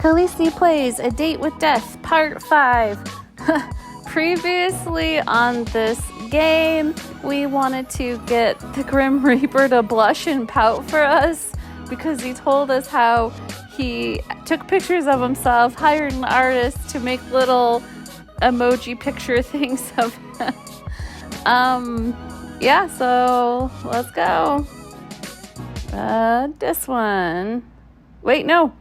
Callise plays A Date with Death, Part 5. Previously on this game, we wanted to get the Grim Reaper to blush and pout for us because he told us how he took pictures of himself, hired an artist to make little emoji picture things of him. Yeah, so let's go. This one. Wait, no.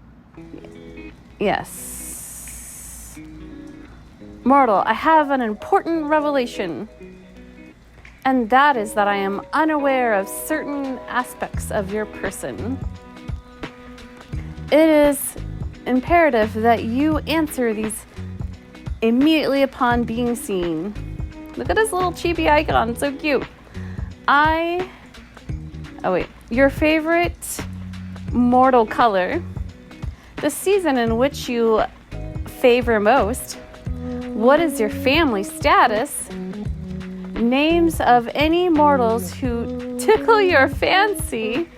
Yes. Mortal, I have an important revelation. And that is that I am unaware of certain aspects of your person. It is imperative that you answer these immediately upon being seen. Look at this little chibi icon, so cute. Your favorite mortal color, the season in which you favor most, what is your family status, names of any mortals who tickle your fancy,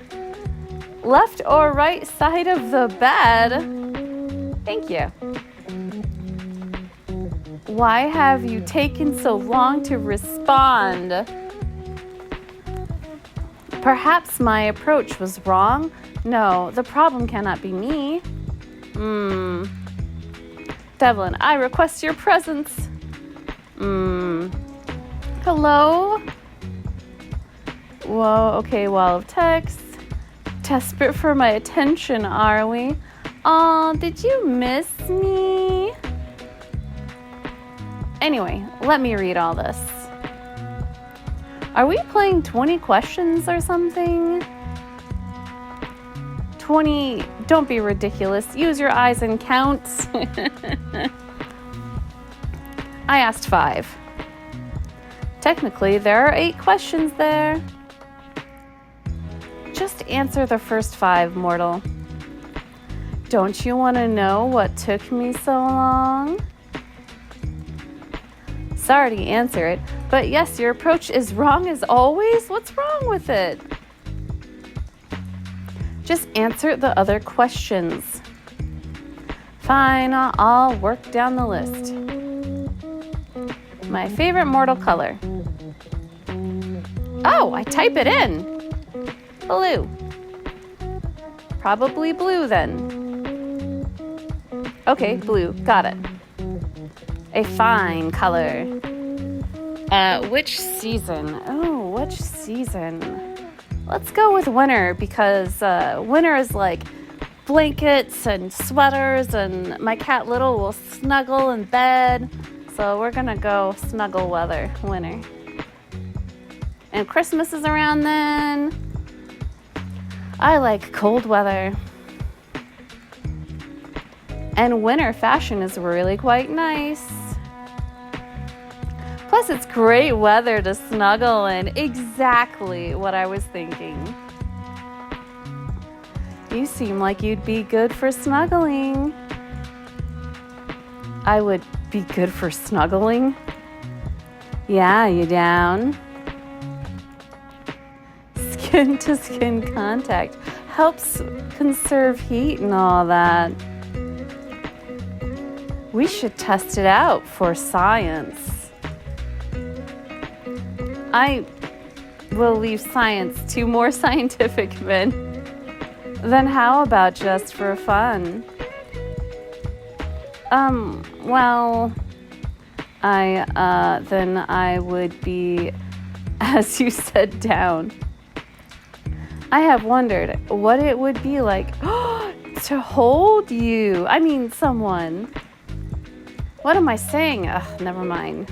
left or right side of the bed. Thank you. Why have you taken so long to respond? Perhaps my approach was wrong. No, the problem cannot be me. Devlin, I request your presence. Hello? Whoa, okay, wall of text. Desperate for my attention, are we? Aw, did you miss me? Anyway, let me read all this. Are we playing 20 questions or something? 20, don't be ridiculous. Use your eyes and count. I asked 5. Technically, there are 8 questions there. Just answer the first 5, mortal. Don't you want to know what took me so long? Sorry to answer it, but yes, your approach is wrong as always. What's wrong with it? Just answer the other questions. Fine, I'll work down the list. My favorite mortal color. Oh, I type it in. Blue. Probably blue then. Okay, blue. Got it. A fine color. Which season? Oh, which season? Let's go with winter because winter is like blankets and sweaters, and my cat Little will snuggle in bed. So we're gonna go snuggle weather, winter. And Christmas is around then. I like cold weather. And winter fashion is really quite nice. Plus, it's great weather to snuggle in. Exactly what I was thinking. You seem like you'd be good for snuggling. I would be good for snuggling? Yeah, you down? Skin to skin contact helps conserve heat and all that. We should test it out for science. I will leave science to more scientific men. Then how about just for fun? Then I would be, as you said, down. I have wondered what it would be like to hold you. I mean, someone. What am I saying? Ugh, never mind.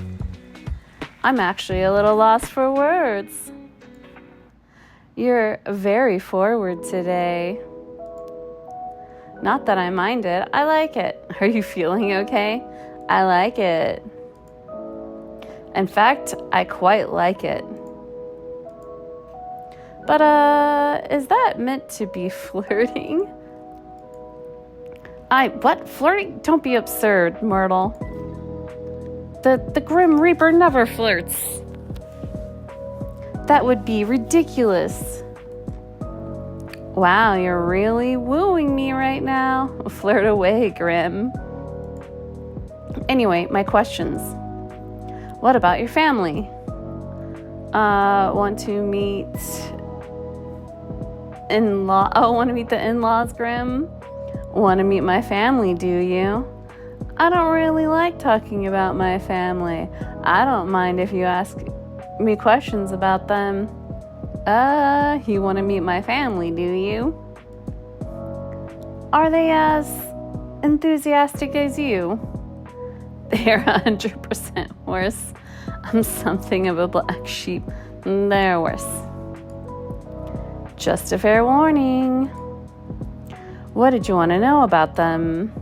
I'm actually a little lost for words. You're very forward today. Not that I mind it. I like it. Are you feeling okay? I like it. In fact, I quite like it. But, is that meant to be flirting? What? Flirting? Don't be absurd, Myrtle. The Grim Reaper never flirts. That would be ridiculous. Wow, you're really wooing me right now. Flirt away, Grim. Anyway, my questions. What about your family? Want to meet want to meet the in-laws, Grim? Want to meet my family, do you? I don't really like talking about my family. I don't mind if you ask me questions about them. You want to meet my family, do you? Are they as enthusiastic as you? They're 100% worse. I'm something of a black sheep. They're worse. Just a fair warning. What did you want to know about them?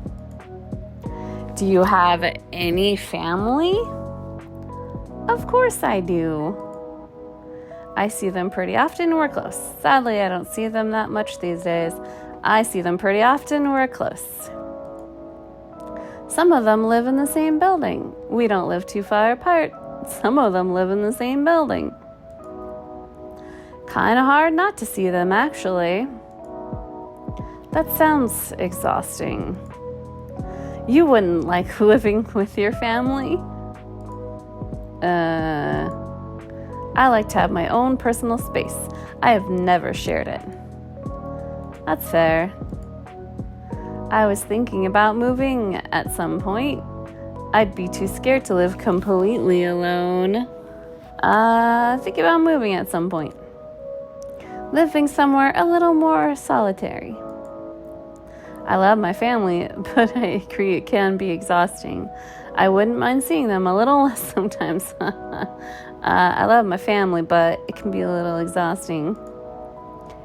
Do you have any family? Of course I do. I see them pretty often. We're close. Sadly, I don't see them that much these days. I see them pretty often. We're close. Some of them live in the same building. We don't live too far apart. Some of them live in the same building. Kind of hard not to see them, actually. That sounds exhausting. You wouldn't like living with your family? I like to have my own personal space. I have never shared it. That's fair. I was thinking about moving at some point. I'd be too scared to live completely alone. Think about moving at some point. Living somewhere a little more solitary. I love my family, but I agree it can be exhausting. I wouldn't mind seeing them a little less sometimes. I love my family, but it can be a little exhausting.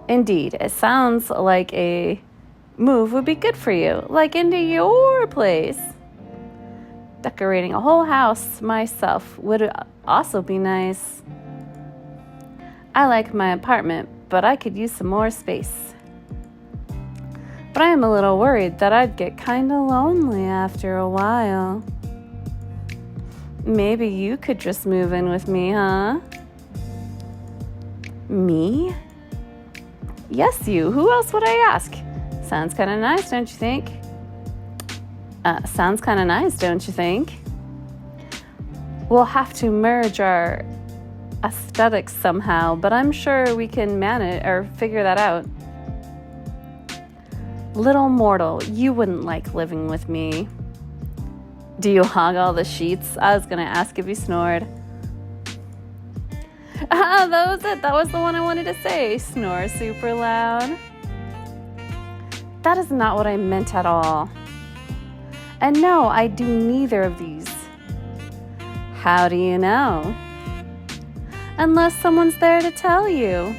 Indeed, it sounds like a move would be good for you, like into your place. Decorating a whole house myself would also be nice. I like my apartment, but I could use some more space. But I am a little worried that I'd get kind of lonely after a while. Maybe you could just move in with me, huh? Me? Yes, you. Who else would I ask? Sounds kind of nice, don't you think? Sounds kind of nice, don't you think? We'll have to merge our aesthetics somehow, but I'm sure we can manage or figure that out. Little mortal, you wouldn't like living with me. Do you hog all the sheets? I was going to ask if you snored. That was it. That was the one I wanted to say. Snore super loud. That is not what I meant at all. And no, I do neither of these. How do you know? Unless someone's there to tell you.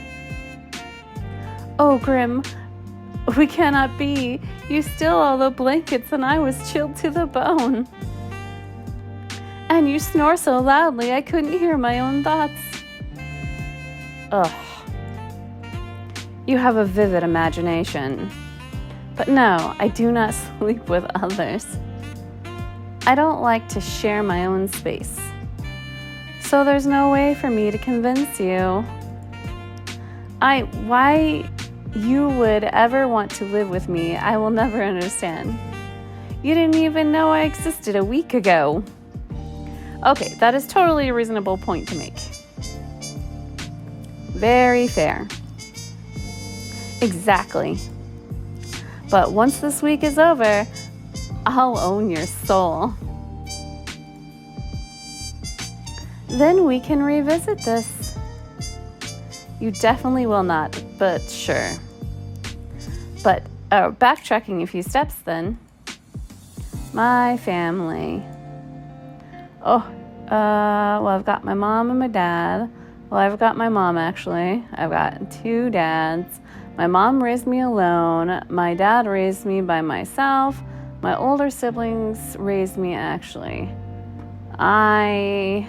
Oh, Grim, we cannot be. You steal all the blankets and I was chilled to the bone. And you snore so loudly I couldn't hear my own thoughts. Ugh. You have a vivid imagination. But no, I do not sleep with others. I don't like to share my own space. So there's no way for me to convince you. Why you would ever want to live with me, I will never understand. You didn't even know I existed a week ago. Okay, that is totally a reasonable point to make. Very fair. Exactly. But once this week is over, I'll own your soul. Then we can revisit this. You definitely will not, but sure. But backtracking a few steps then. My family. Well, I've got my mom and my dad. Well, I've got my mom, actually. I've got two dads. My mom raised me alone. My dad raised me by myself. My older siblings raised me, actually. Right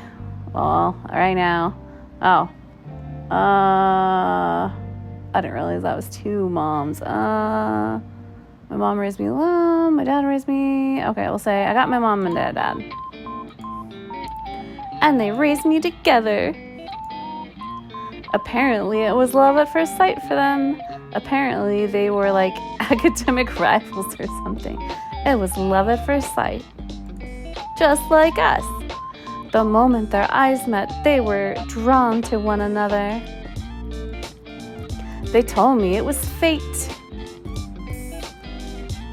now. I didn't realize that was two moms. My mom raised me alone. My dad raised me. Okay, we'll say I got my mom and dad. And they raised me together. Apparently, it was love at first sight for them. Apparently, they were like academic rivals or something. It was love at first sight. Just like us. The moment their eyes met, they were drawn to one another. They told me it was fate.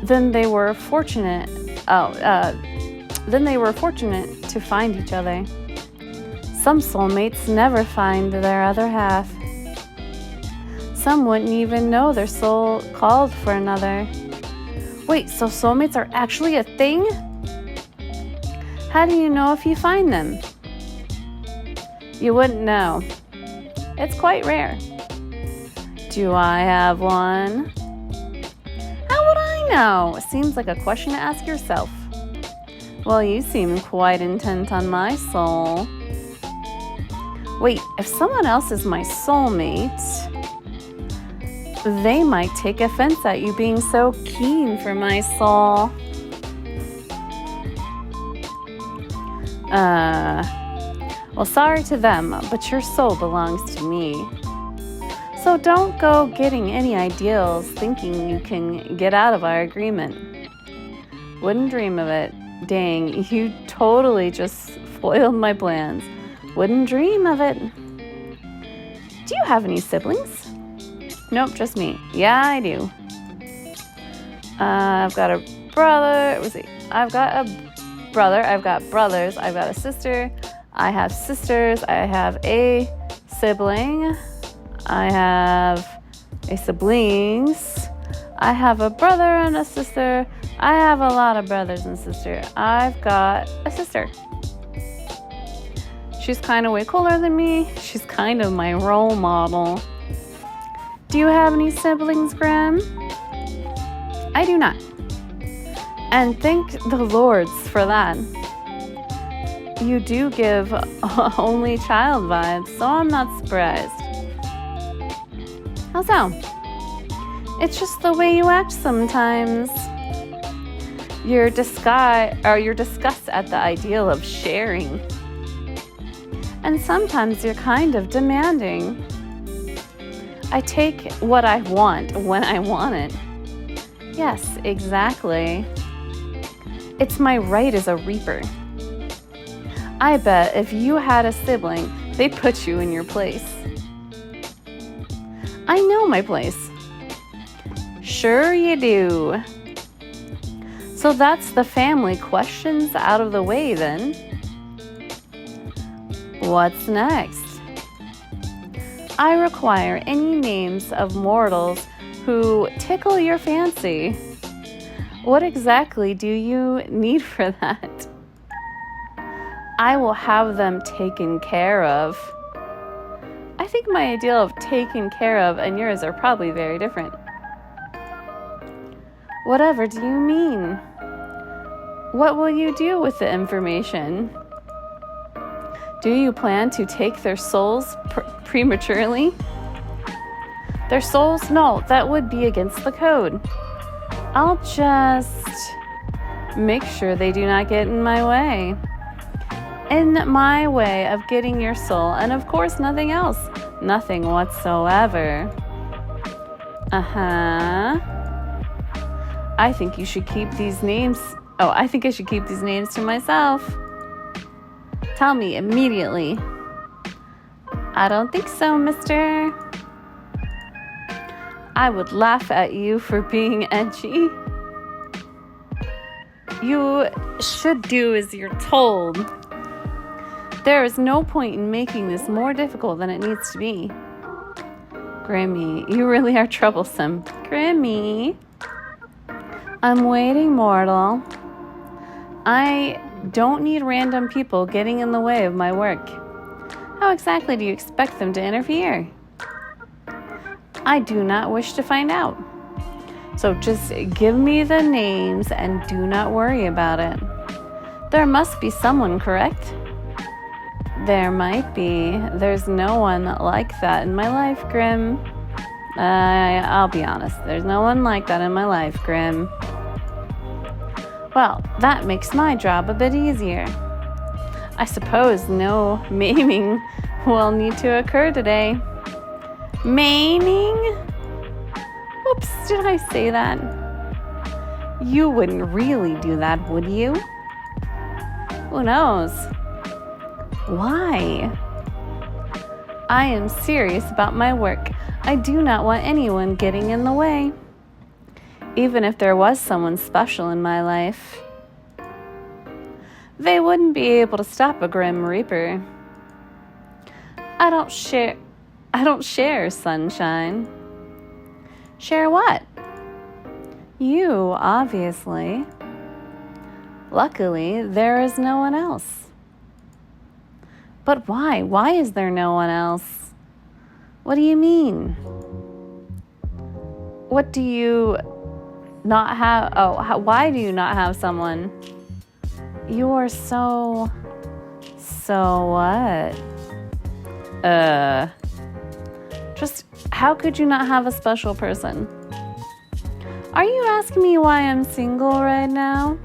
Then they were fortunate to find each other. Some soulmates never find their other half. Some wouldn't even know their soul called for another. Wait, so soulmates are actually a thing? How do you know if you find them? You wouldn't know. It's quite rare. Do I have one? How would I know? Seems like a question to ask yourself. Well, you seem quite intent on my soul. Wait, if someone else is my soulmate, they might take offense at you being so keen for my soul. Well, sorry to them, but your soul belongs to me. So don't go getting any ideals thinking you can get out of our agreement. Wouldn't dream of it. Dang, you totally just foiled my plans. Wouldn't dream of it. Do you have any siblings? Nope, just me. Yeah, I do. I've got a brother. I've got a brother. I've got brothers. I've got a sister. I have sisters. I have a sibling. I have a siblings. I have a brother and a sister. I have a lot of brothers and sisters. I've got a sister. She's kind of way cooler than me. She's kind of my role model. Do you have any siblings, Graham? I do not. And thank the Lords for that. You do give only child vibes, so I'm not surprised. How so? It's just the way you act sometimes. You're disgust at the ideal of sharing. And sometimes you're kind of demanding. I take what I want when I want it. Yes, exactly. It's my right as a reaper. I bet if you had a sibling, they'd put you in your place. I know my place. Sure you do. So that's the family questions out of the way then. What's next? I require any names of mortals who tickle your fancy. What exactly do you need for that? I will have them taken care of. I think my ideal of taken care of and yours are probably very different. Whatever do you mean? What will you do with the information? Do you plan to take their souls prematurely? Their souls? No, that would be against the code. I'll just make sure they do not get in my way. In my way of getting your soul, and of course nothing else. Nothing whatsoever. I think you should keep these names. I think I should keep these names to myself. Tell me immediately. I don't think so, mister. I would laugh at you for being edgy. You should do as you're told. There is no point in making this more difficult than it needs to be. Grimmy, you really are troublesome. Grimmy. I'm waiting, mortal. I don't need random people getting in the way of my work. How exactly do you expect them to interfere? I do not wish to find out. So just give me the names and do not worry about it. There must be someone, correct? There might be. There's no one like that in my life, Grim. I'll be honest. There's no one like that in my life, Grim. Well, that makes my job a bit easier. I suppose no maiming will need to occur today. Maiming? Oops, did I say that? You wouldn't really do that, would you? Who knows? Why? I am serious about my work. I do not want anyone getting in the way. Even if there was someone special in my life, they wouldn't be able to stop a Grim Reaper. I don't share, sunshine. Share what? You, obviously. Luckily, there is no one else. But why? Why is there no one else? What do you mean? What do you not have? Oh, why do you not have someone? You are so what? Just how could you not have a special person? Are you asking me why I'm single right now?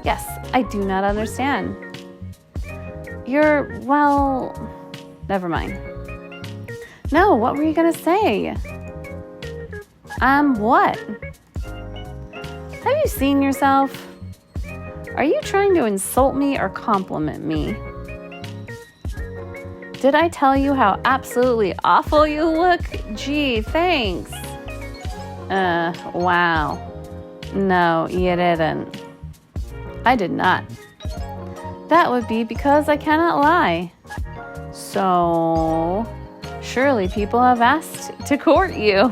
Yes, I do not understand. Never mind. No, what were you gonna say? What? Have you seen yourself? Are you trying to insult me or compliment me? Did I tell you how absolutely awful you look? Gee, thanks. Wow. No, you didn't. I did not. That would be because I cannot lie. So, surely people have asked to court you.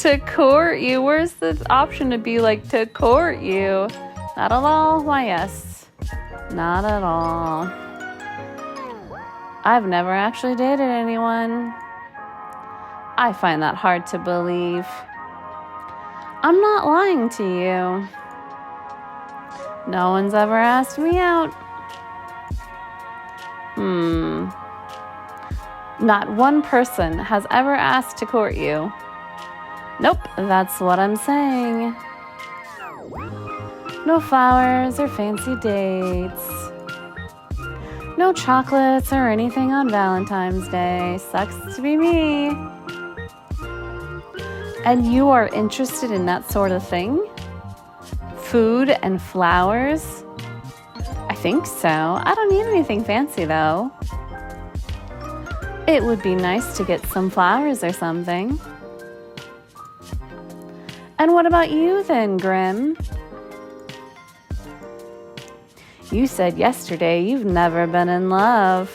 To court you? Where's the option to be like, to court you? Not at all? Why, yes. Not at all. I've never actually dated anyone. I find that hard to believe. I'm not lying to you. No one's ever asked me out. Not one person has ever asked to court you. Nope, that's what I'm saying. No flowers or fancy dates. No chocolates or anything on Valentine's Day. Sucks to be me. And you are interested in that sort of thing? Food and flowers? I think so. I don't need anything fancy, though. It would be nice to get some flowers or something. And what about you then, Grim? You said yesterday you've never been in love.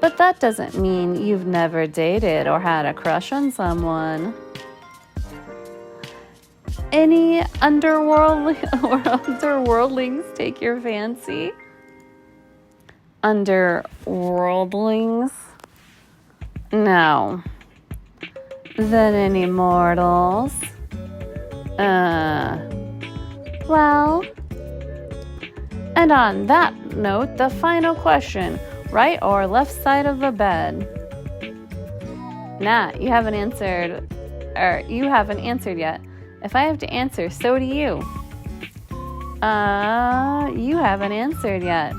But that doesn't mean you've never dated or had a crush on someone. Any underworldlings take your fancy? Underworldlings? No. Then any mortals? Well. And on that note, the final question. Right or left side of the bed? Nah, you haven't answered yet. If I have to answer, so do you. You haven't answered yet.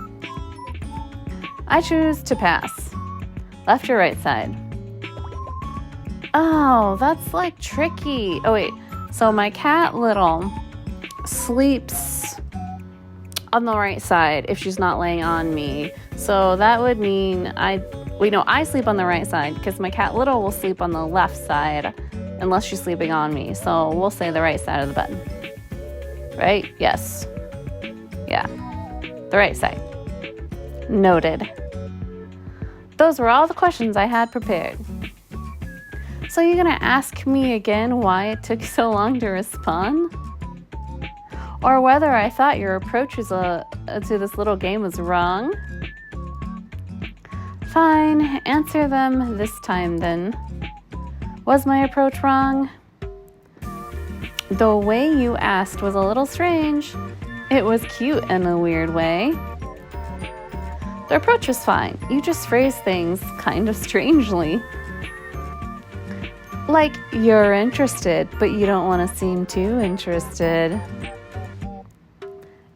I choose to pass. Left or right side? Oh, that's like tricky. Oh wait, so my cat Little sleeps on the right side if she's not laying on me. So that would mean I sleep on the right side because my cat Little will sleep on the left side unless she's sleeping on me. So we'll say the right side of the bed. Right? Yes. Yeah. The right side. Noted. Those were all the questions I had prepared. So you're gonna ask me again why it took so long to respond? Or whether I thought your approach to this little game was wrong? Fine, answer them this time then. Was my approach wrong? The way you asked was a little strange. It was cute in a weird way. The approach was fine. You just phrased things kind of strangely. Like you're interested, but you don't want to seem too interested.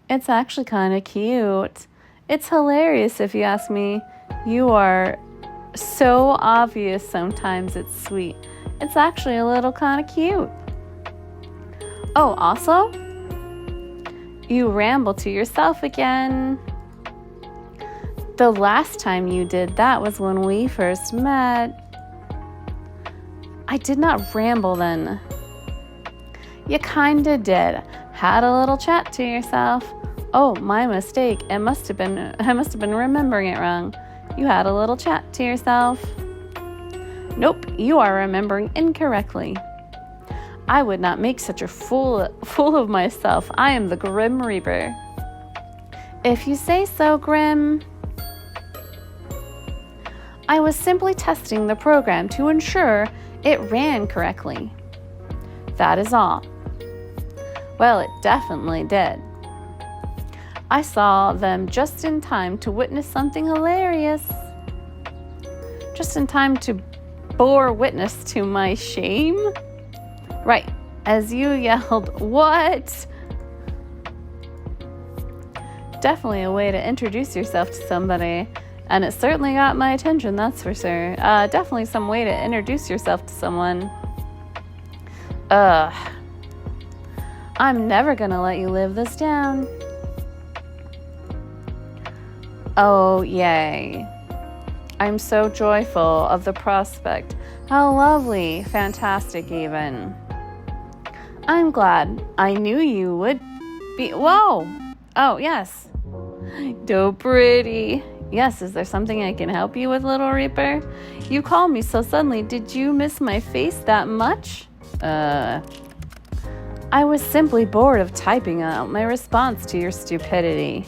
It's actually kind of cute. It's hilarious if you ask me. You are so obvious sometimes it's sweet. It's actually a little kind of cute. Oh, also, you ramble to yourself again. The last time you did that was when we first met. I did not ramble then. You kinda did. Had a little chat to yourself. Oh, my mistake. I must have been remembering it wrong. You had a little chat to yourself. Nope, you are remembering incorrectly. I would not make such a fool of myself. I am the Grim Reaper. If you say so, Grim. I was simply testing the program to ensure it ran correctly. That is all. Well, it definitely did. I saw them just in time to witness something hilarious. Just in time to bore witness to my shame. Right, as you yelled, "What?" Definitely a way to introduce yourself to somebody. And it certainly got my attention, that's for sure. Definitely some way to introduce yourself to someone. I'm never gonna let you live this down. Oh, yay. I'm so joyful of the prospect. How lovely, fantastic even. I'm glad. I knew you would be. Whoa! Oh, yes. So pretty. Yes, is there something I can help you with, Little Reaper? You called me so suddenly. Did you miss my face that much? I was simply bored of typing out my response to your stupidity.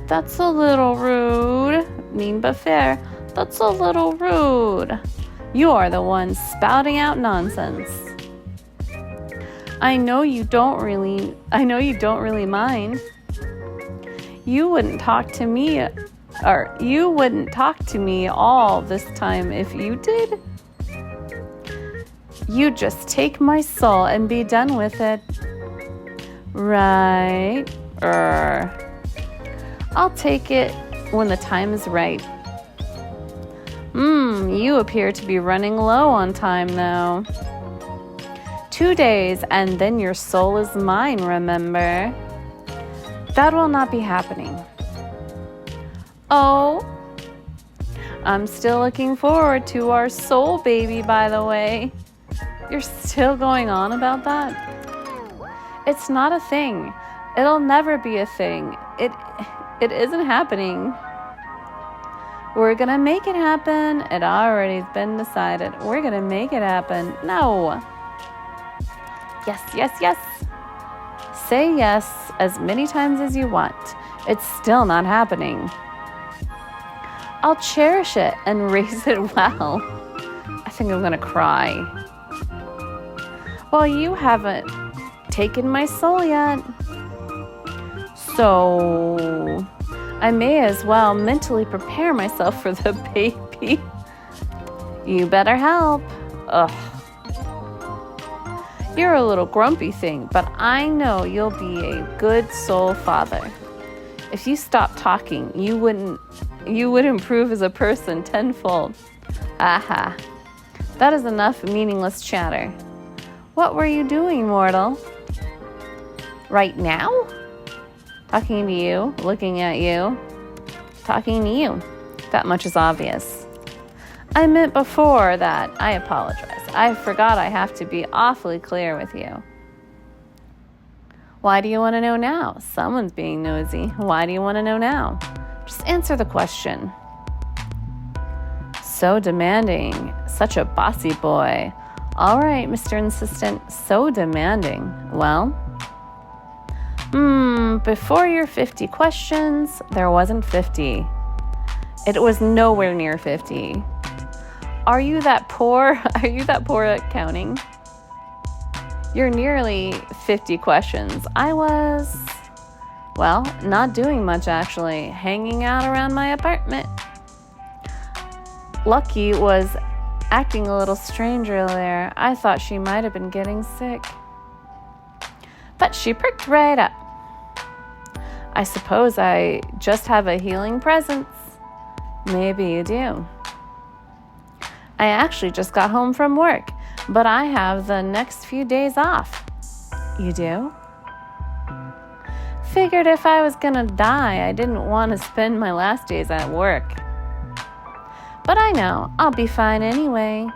That's a little rude. Mean but fair. That's a little rude. You are the one spouting out nonsense. I know you don't really mind. You wouldn't talk to me all this time if you did. You just take my soul and be done with it. Right. I'll take it when the time is right. You appear to be running low on time now. 2 days and then your soul is mine, remember? That will not be happening. Oh, I'm still looking forward to our soul baby, by the way. You're still going on about that? It's not a thing. It'll never be a thing. It isn't happening. We're gonna make it happen. It already's been decided. We're gonna make it happen. No. Yes, yes, yes. Say yes as many times as you want. It's still not happening. I'll cherish it and raise it well. I think I'm gonna cry. Well, you haven't taken my soul yet. So I may as well mentally prepare myself for the baby. You better help. Ugh. You're a little grumpy thing, but I know you'll be a good soul father. If you stop talking, you would improve as a person tenfold. Aha. That is enough meaningless chatter. What were you doing, mortal? Right now? Talking to you, looking at you, talking to you. That much is obvious. I meant before that. I apologize. I forgot I have to be awfully clear with you. Why do you want to know now? Someone's being nosy. Why do you want to know now? Just answer the question. So demanding. Such a bossy boy. All right, Mr. Insistent. So demanding. Well, before your 50 questions, there wasn't 50. It was nowhere near 50. Are you that poor? Are you that poor at counting? You're nearly 50 questions. I was, well, not doing much actually, hanging out around my apartment. Lucky was acting a little strange earlier. I thought she might have been getting sick. But she pricked right up. I suppose I just have a healing presence. maybe you do. I actually just got home from work, but I have the next few days off. You do? Figured if I was gonna die, I didn't want to spend my last days at work. But I know I'll be fine anyway.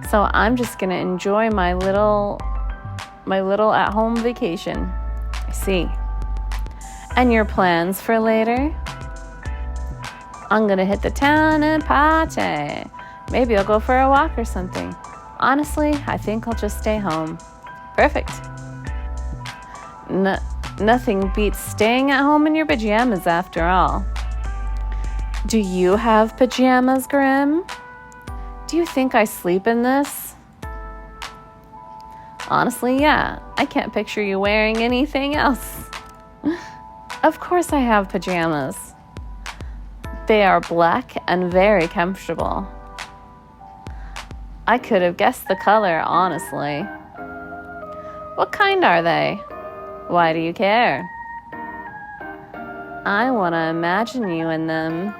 So I'm just gonna enjoy my little at-home vacation. I see. And your plans for later? I'm gonna hit the town and party. Maybe I'll go for a walk or something. Honestly, I think I'll just stay home. Perfect. Nothing beats staying at home in your pajamas after all. Do you have pajamas, Grim? Do you think I sleep in this? Honestly, yeah. I can't picture you wearing anything else. Of course I have pajamas. They are black and very comfortable. I could have guessed the color, honestly. What kind are they? Why do you care? I want to imagine you in them.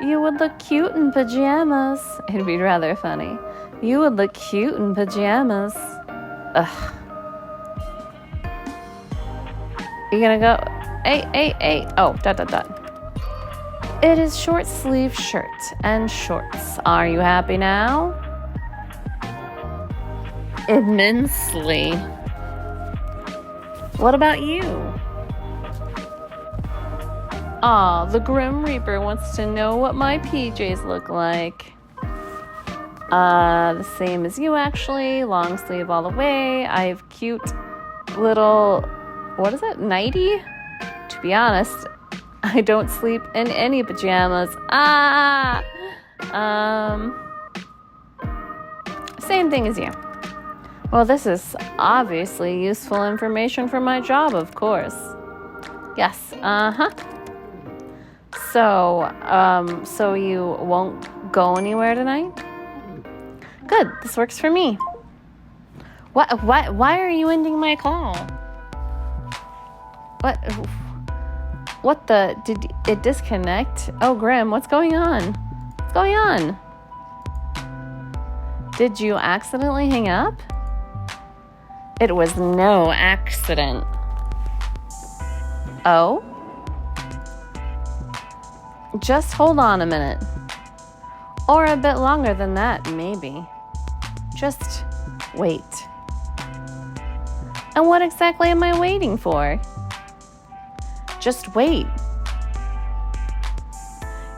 You would look cute in pajamas. It'd be rather funny. You would look cute in pajamas. Ugh. You gonna go? Hey. Oh, ... It is short sleeve shirt and shorts. Are you happy now? Immensely. What about you? Aw, the Grim Reaper wants to know what my PJs look like. The same as you, actually. Long sleeve all the way. I have cute little, what is it, nightie? To be honest, I don't sleep in any pajamas. Same thing as you. Well, this is obviously useful information for my job, of course. Yes, So you won't go anywhere tonight? Good, this works for me. Why are you ending my call? What did it disconnect? Oh, Grim, what's going on? What's going on? Did you accidentally hang up? It was no accident. Oh? Just hold on a minute. Or a bit longer than that, maybe. Just wait. And what exactly am I waiting for? Just wait.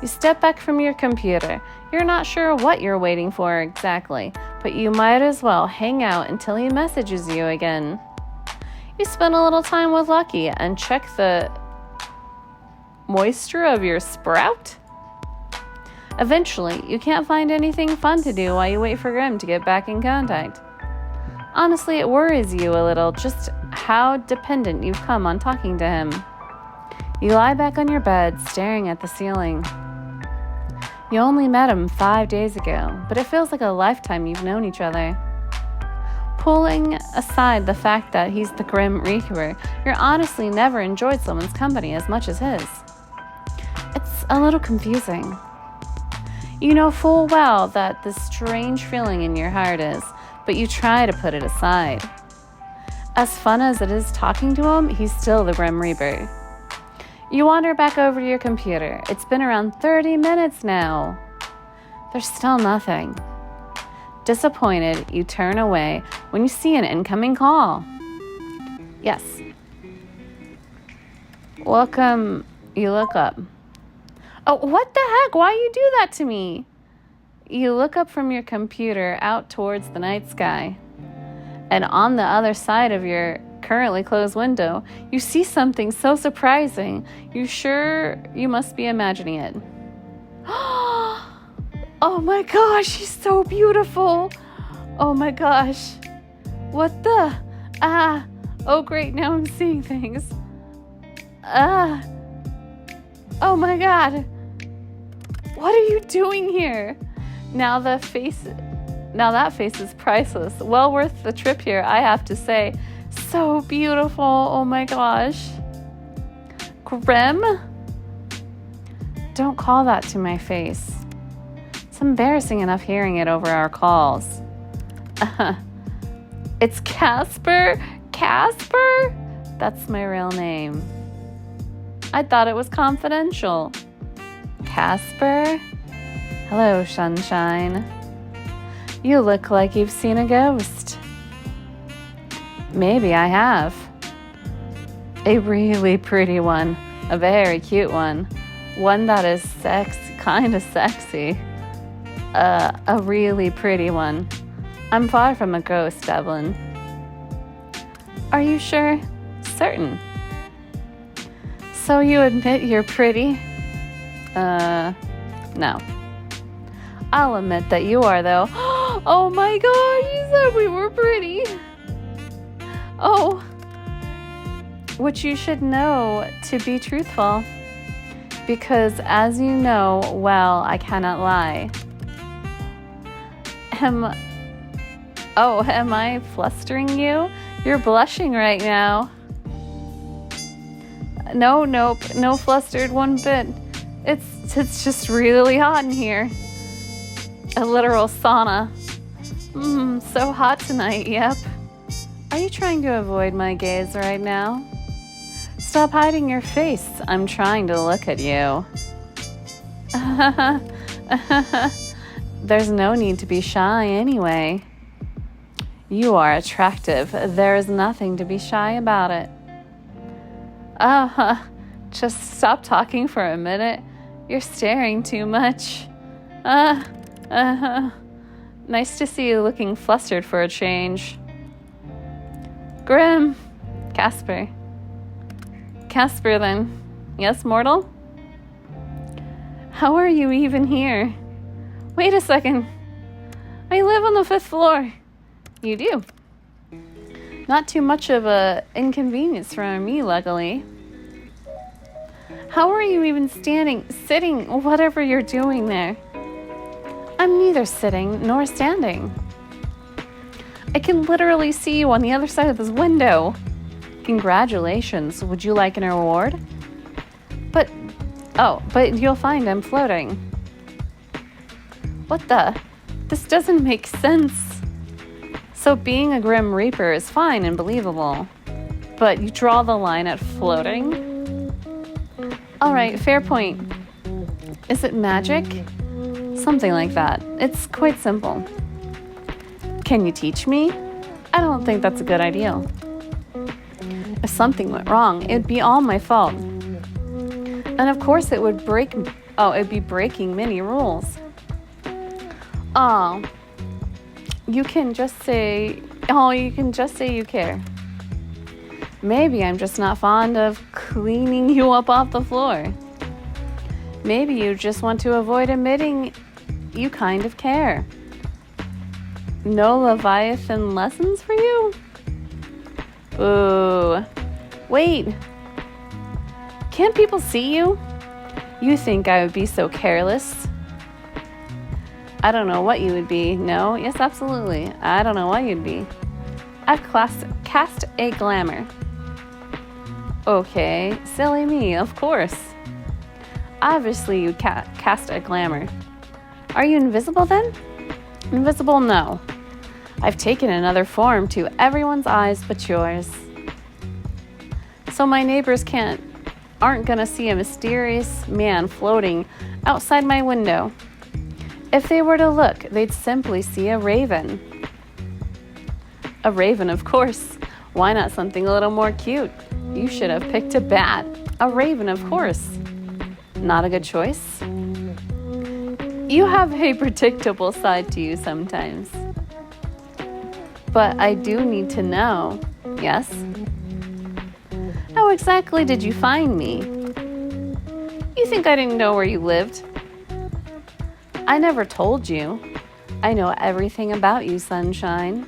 You step back from your computer. You're not sure what you're waiting for exactly, but you might as well hang out until he messages you again. You spend a little time with Lucky and check the moisture of your sprout. Eventually, you can't find anything fun to do while you wait for Grim to get back in contact. Honestly, it worries you a little just how dependent you've come on talking to him. You lie back on your bed, staring at the ceiling. You only met him 5 days ago, but it feels like a lifetime you've known each other. Pulling aside the fact that he's the Grim Reaper, you're honestly never enjoyed someone's company as much as his. It's a little confusing. You know full well that this strange feeling in your heart is, but you try to put it aside. As fun as it is talking to him, he's still the Grim Reaper. You wander back over to your computer. It's been around 30 minutes now. There's still nothing. Disappointed, you turn away when you see an incoming call. Yes. Welcome. You look up. Oh, what the heck? Why you do that to me? You look up from your computer out towards the night sky. And on the other side of your currently closed window, you see something so surprising. You sure you must be imagining it. Oh my gosh, she's so beautiful. Oh my gosh. What the? Oh great, now I'm seeing things. Oh my god. What are you doing here? Now that face is priceless. Well worth the trip here, I have to say. So beautiful. Oh my gosh. Grim? Don't call that to my face. It's embarrassing enough hearing it over our calls. It's Casper? Casper? That's my real name. I thought it was confidential. Casper? Hello, sunshine. You look like you've seen a ghost. Maybe I have. A really pretty one. A very cute one. One that is kind of sexy. A really pretty one. I'm far from a ghost, Evelyn. Are you sure? Certain. So you admit you're pretty? No. I'll admit that you are, though. Oh my God, you said we were pretty. Oh. Which you should know to be truthful. Because as you know, well, I cannot lie. Am I flustering you? You're blushing right now. No flustered one bit. It's just really hot in here. A literal sauna. So hot tonight, yep. Are you trying to avoid my gaze right now? Stop hiding your face. I'm trying to look at you. There's no need to be shy anyway. You are attractive. There is nothing to be shy about it. Just stop talking for a minute. You're staring too much. Nice to see you looking flustered for a change. Grim. Casper. Casper, then. Yes, mortal? How are you even here? Wait a second. I live on the 5th floor. You do. Not too much of a inconvenience for me, luckily. How are you even sitting, whatever you're doing there? I'm neither sitting nor standing. I can literally see you on the other side of this window. Congratulations. Would you like an reward? But you'll find I'm floating. What the? This doesn't make sense. So being a Grim Reaper is fine and believable. But you draw the line at floating? Alright, fair point. Is it magic? Something like that. It's quite simple. Can you teach me? I don't think that's a good idea. If something went wrong, it'd be all my fault. And of course it would it'd be breaking many rules. You can just say you care. Maybe I'm just not fond of cleaning you up off the floor. Maybe you just want to avoid admitting you kind of care. No Leviathan lessons for you? Ooh. Wait. Can't people see you? You think I would be so careless? I don't know what you would be. No? Yes, absolutely. I don't know what you'd be. I've cast a glamour. Okay, silly me, of course. Obviously you'd cast a glamour. Are you invisible then? Invisible, no. I've taken another form to everyone's eyes but yours. So my neighbors aren't gonna see a mysterious man floating outside my window. If they were to look, they'd simply see a raven. A raven, of course. Why not something a little more cute? You should have picked a bat. A raven, of course. Not a good choice? You have a predictable side to you sometimes. But I do need to know. Yes? How exactly did you find me? You think I didn't know where you lived? I never told you. I know everything about you, sunshine.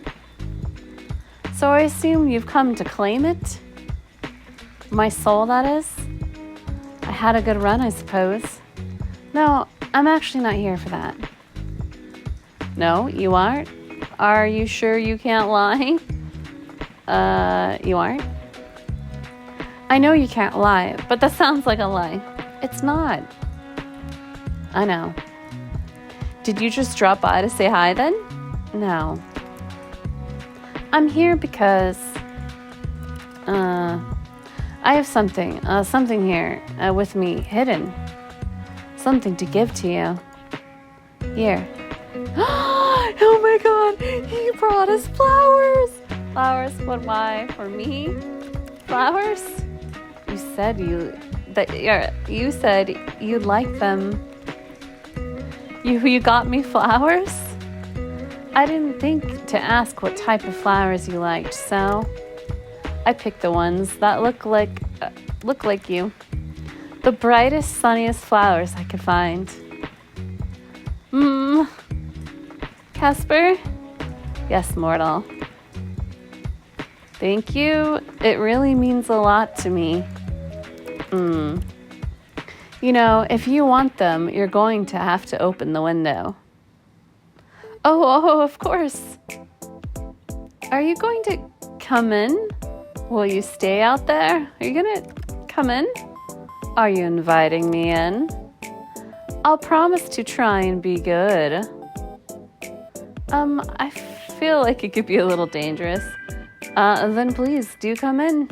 So I assume you've come to claim it? My soul, that is? I had a good run, I suppose. No, I'm actually not here for that. No, you aren't? Are you sure you can't lie? You aren't? I know you can't lie, but that sounds like a lie. It's not. I know. Did you just drop by to say hi then? No. I'm here because I have something here with me hidden. Something to give to you. Here. Oh my God, he brought us flowers. Flowers, what, why? For me? Flowers? You said you said you like them. You got me flowers? I didn't think to ask what type of flowers you liked, so I picked the ones that look like you. The brightest, sunniest flowers I could find. Casper? Yes, mortal. Thank you. It really means a lot to me. You know, if you want them, you're going to have to open the window. Oh, of course. Are you going to come in? Will you stay out there? Are you going to come in? Are you inviting me in? I'll promise to try and be good. I feel like it could be a little dangerous. Then please do come in.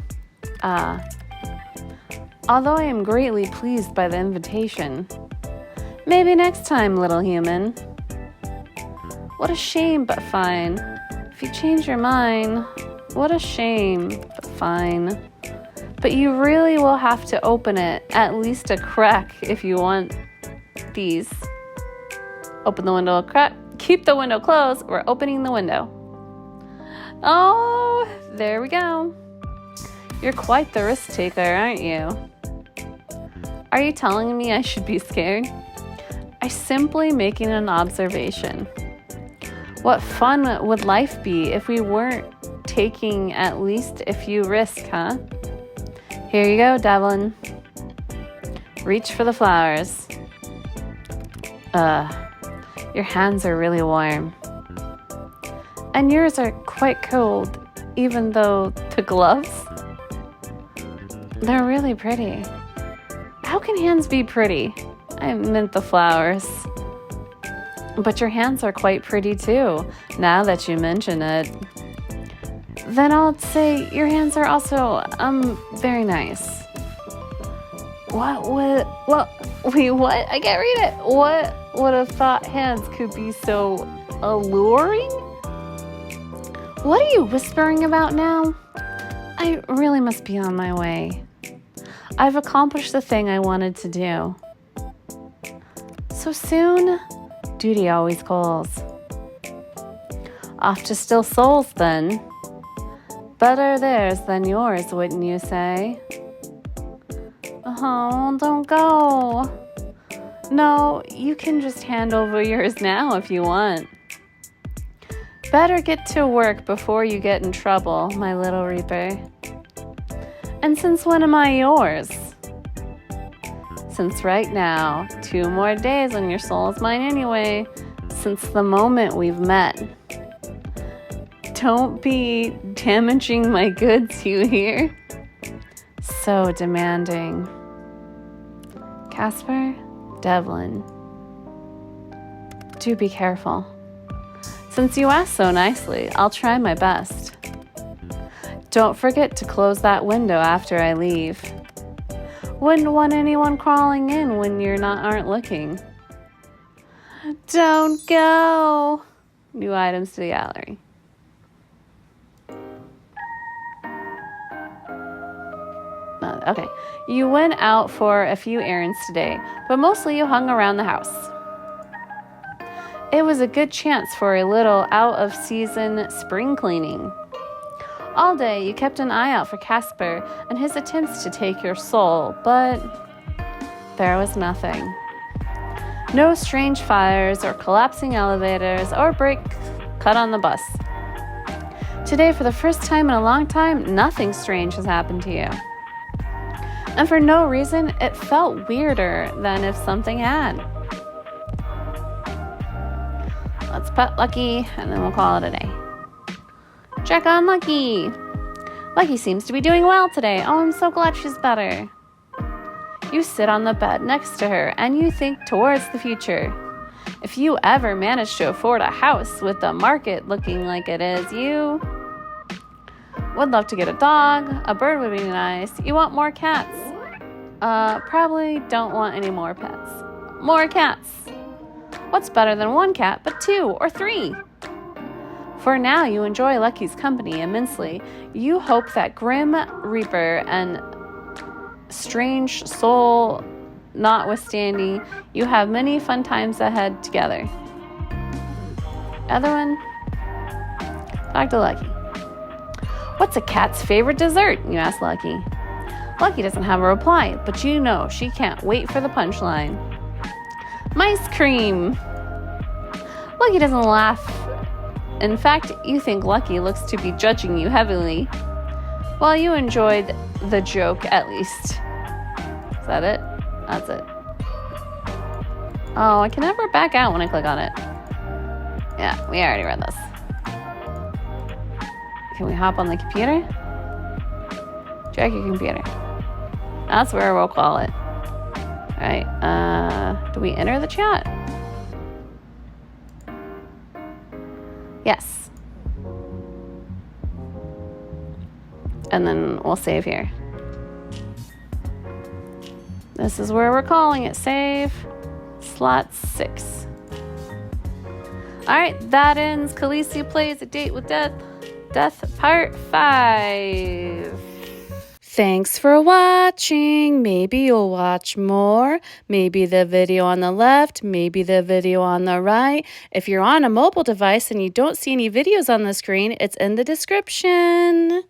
Although I am greatly pleased by the invitation. Maybe next time, little human. What a shame, but fine. If you change your mind, what a shame, but fine. But you really will have to open it at least a crack if you want these. Open the window a crack. Keep the window closed. We're opening the window. Oh, there we go. You're quite the risk taker, aren't you? Are you telling me I should be scared? I'm simply making an observation. What fun would life be if we weren't taking at least a few risks, huh? Here you go, Devlin. Reach for the flowers. Your hands are really warm. And yours are quite cold, even though the gloves, they're really pretty. How can hands be pretty? I meant the flowers. But your hands are quite pretty too, now that you mention it. Then I'll say your hands are also, very nice. Wait, what? I can't read it. What would have thought hands could be so alluring? What are you whispering about now? I really must be on my way. I've accomplished the thing I wanted to do. So soon? Duty always calls. Off to still souls, then. Better theirs than yours, wouldn't you say? Oh, don't go. No, you can just hand over yours now if you want. Better get to work before you get in trouble, my little reaper. And since when am I yours? Since right now, 2 more days and your soul is mine anyway, since the moment we've met. Don't be damaging my goods, you hear? So demanding. Casper, Devlin, do be careful. Since you asked so nicely, I'll try my best. Don't forget to close that window after I leave. Wouldn't want anyone crawling in when aren't looking. Don't go. New items to the gallery. Okay. You went out for a few errands today, but mostly you hung around the house. It was a good chance for a little out-of-season spring cleaning. All day you kept an eye out for Casper and his attempts to take your soul, but there was nothing. No strange fires or collapsing elevators or break cut on the bus. Today, for the first time in a long time, nothing strange has happened to you. And for no reason, it felt weirder than if something had. Let's pet Lucky, and then we'll call it a day. Check on Lucky. Lucky seems to be doing well today. Oh, I'm so glad she's better. You sit on the bed next to her and you think towards the future. If you ever manage to afford a house with the market looking like it is, you would love to get a dog. A bird would be nice. You want more cats. Probably don't want any more pets. More cats. What's better than one cat but 2 or 3? For now, you enjoy Lucky's company immensely. You hope that Grim Reaper and strange soul notwithstanding, you have many fun times ahead together. Other one? Talk to Lucky. What's a cat's favorite dessert? You ask Lucky. Lucky doesn't have a reply, but you know she can't wait for the punchline. Mice cream. Lucky doesn't laugh. In fact, you think Lucky looks to be judging you heavily. Well, you enjoyed the joke at least. Is that it? That's it. Oh, I can never back out when I click on it. Yeah, we already read this. Can we hop on the computer? Check your computer. That's where we'll call it. All right. Do we enter the chat? Yes. And then we'll save here. This is where we're calling it. Save. Slot 6. All right, that ends Callise Plays A Date with Death Part 5. Thanks for watching. Maybe you'll watch more. Maybe the video on the left, maybe the video on the right. If you're on a mobile device and you don't see any videos on the screen, it's in the description.